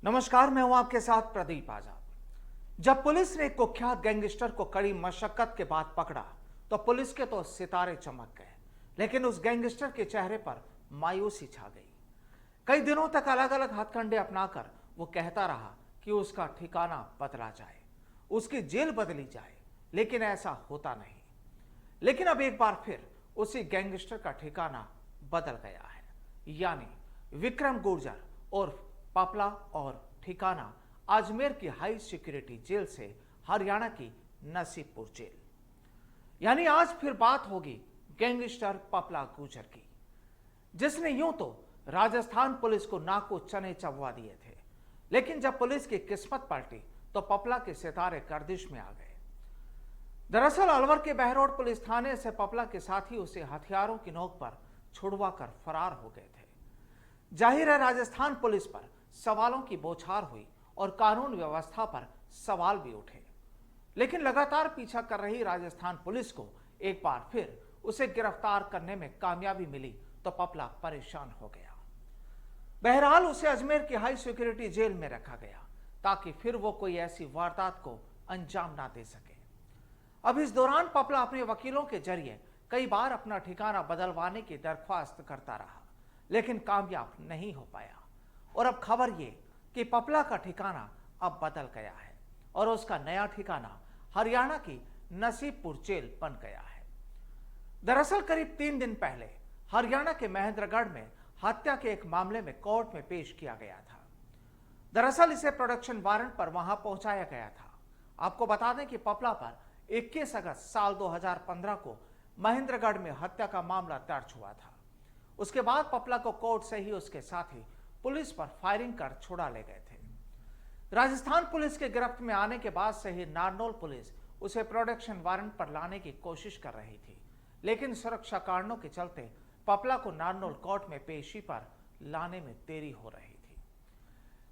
नमस्कार, मैं हूं आपके साथ प्रदीप आजाद। जब पुलिस ने एक कुख्यात गैंगस्टर को कड़ी मशक्कत के बाद पकड़ा तो पुलिस के तो सितारे चमक गए, लेकिन उस गैंगस्टर के चेहरे पर मायूसी छा गई। कई दिनों तक अलग अलग हथकंडे अपनाकर वो कहता रहा कि उसका ठिकाना बदला जाए, उसकी जेल बदली जाए, लेकिन ऐसा होता नहीं। लेकिन अब एक बार फिर उसी गैंगस्टर का ठिकाना बदल गया है, यानी विक्रम गुर्जर और पपला और ठिकाना अजमेर की हाई सिक्योरिटी जेल से हरियाणा की नसीबपुर जेल। यानी आज फिर बात होगी गैंगस्टर पपला गुर्जर की, जिसने यूं तो राजस्थान पुलिस को नाको चने चबवा दिए थे, लेकिन जब पुलिस की किस्मत पलटी तो पपला के सितारे गर्दिश में आ गए। दरअसल अलवर के बहरोड पुलिस थाने से पपला के साथी उसे हथियारों की नोक पर छुड़वा कर फरार हो गए थे। जाहिर है राजस्थान पुलिस पर सवालों की बौछार हुई और कानून व्यवस्था पर सवाल भी उठे, लेकिन लगातार पीछा कर रही राजस्थान पुलिस को एक बार फिर उसे गिरफ्तार करने में कामयाबी मिली तो पपला परेशान हो गया। बहरहाल उसे अजमेर की हाई सिक्योरिटी जेल में रखा गया ताकि फिर वो कोई ऐसी वारदात को अंजाम ना दे सके। अब इस दौरान पपला अपने वकीलों के जरिए कई बार अपना ठिकाना बदलवाने की दरख्वास्त करता रहा, लेकिन कामयाब नहीं हो पाया। और अब खबर ये कि पपला का ठिकाना अब बदल गया है और उसका नया ठिकाना हरियाणा की नसीबपुर जेल बन गया है। दरअसल करीब 3 दिन पहले हरियाणा के महेंद्रगढ़ में हत्या के एक मामले में कोर्ट में पेश किया गया था। दरअसल इसे प्रोडक्शन वारंट पर वहां पहुंचाया गया था। आपको बता दें कि पपला पर 21 अगस्त साल 2015 को महेंद्रगढ़ में हत्या का मामला दर्ज हुआ था। उसके बाद पपला को कोर्ट से ही उसके साथी पुलिस पर फायरिंग कर छुड़ा ले गए थे। राजस्थान पुलिस के गिरफ्त में आने के बाद से ही नारनौल पुलिस उसे प्रोडक्शन वारंट पर लाने की कोशिश कर रही थी, लेकिन सुरक्षा कारणों के चलते पपला को नारनौल कोर्ट में पेशी पर लाने में देरी हो रही थी।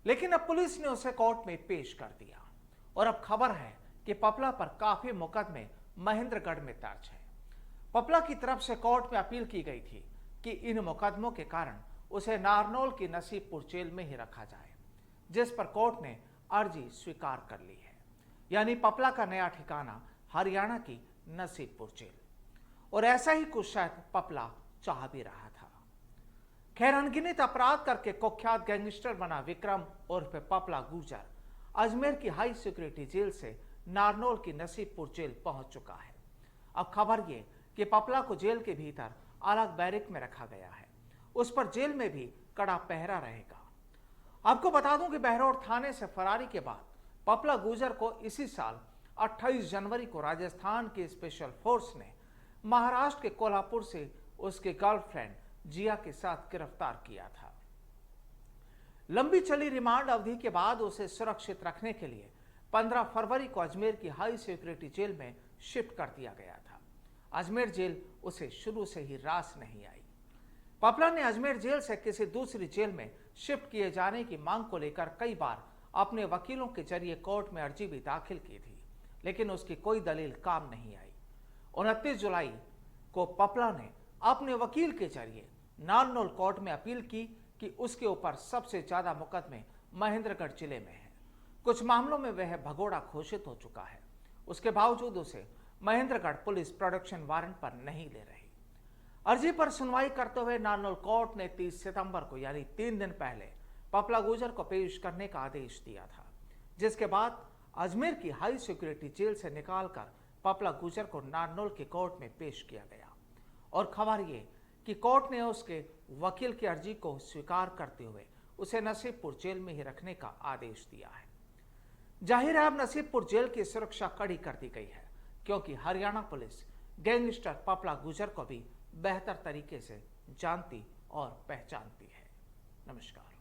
लेकिन अब पुलिस ने उसे कोर्ट में पेश कर दिया और अब खबर है कि पपला पर काफी मुकदमे महेंद्रगढ़ में दर्ज है। पपला की तरफ से कोर्ट में अपील की गई थी कि इन मुकदमों के कारण उसे नारनौल की नसीबपुर जेल में ही रखा जाए, जिस पर कोर्ट ने अर्जी स्वीकार कर ली है। यानी पपला का नया ठिकाना हरियाणा की नसीबपुर जेल। और ऐसा ही कुछ शायद पपला चाह भी रहा था। खैर, अनगिनत अपराध करके कुख्यात गैंगस्टर बना विक्रम उर्फ पपला गुर्जर अजमेर की हाई सिक्योरिटी जेल से नारनौल की नसीबपुर जेल पहुंच चुका है। अब खबर यह कि पपला को जेल के भीतर अलग बैरिक में रखा गया है, उस पर जेल में भी कड़ा पहरा रहेगा। आपको बता दूं कि बहरोड थाने से फरारी के बाद पपला गुर्जर को इसी साल 28 जनवरी को राजस्थान की स्पेशल फोर्स ने महाराष्ट्र के कोल्हापुर से उसके गर्लफ्रेंड जिया के साथ गिरफ्तार किया था। लंबी चली रिमांड अवधि के बाद उसे सुरक्षित रखने के लिए 15 फरवरी को अजमेर की हाई सिक्योरिटी जेल में शिफ्ट कर दिया गया था। अजमेर जेल उसे शुरू से ही रास नहीं आई। पपला ने अजमेर जेल से किसी दूसरी जेल में शिफ्ट किए जाने की मांग को लेकर कई बार अपने वकीलों के जरिए कोर्ट में अर्जी भी दाखिल की थी, लेकिन उसकी कोई दलील काम नहीं आई। 29 जुलाई को पपला ने अपने वकील के जरिए नारनौल कोर्ट में अपील की कि उसके ऊपर सबसे ज्यादा मुकदमे महेंद्रगढ़ जिले में हैं। कुछ मामलों में वह भगोड़ा घोषित हो चुका है, उसके बावजूद उसे महेंद्रगढ़ पुलिस प्रोडक्शन वारंट पर नहीं ले रही। अर्जी पर सुनवाई करते हुए नारनौल कोर्ट ने 30 सितंबर को यानी 3 दिन पहले पपला गुर्जर को पेश करने का आदेश दिया था, जिसके बाद अजमेर की हाई सिक्योरिटी जेल से निकालकर पपला गुर्जर को नारनौल के कोर्ट में पेश किया गया। और खबर ये कि कोर्ट ने उसके वकील की अर्जी को स्वीकार करते हुए उसे नसीबपुर जेल में ही रखने का आदेश दिया है। जाहिर है अब नसीबपुर जेल की सुरक्षा कड़ी कर दी गई है, क्योंकि हरियाणा पुलिस गैंगस्टर पपला गुर्जर को भी बेहतर तरीके से जानती और पहचानती है। नमस्कार।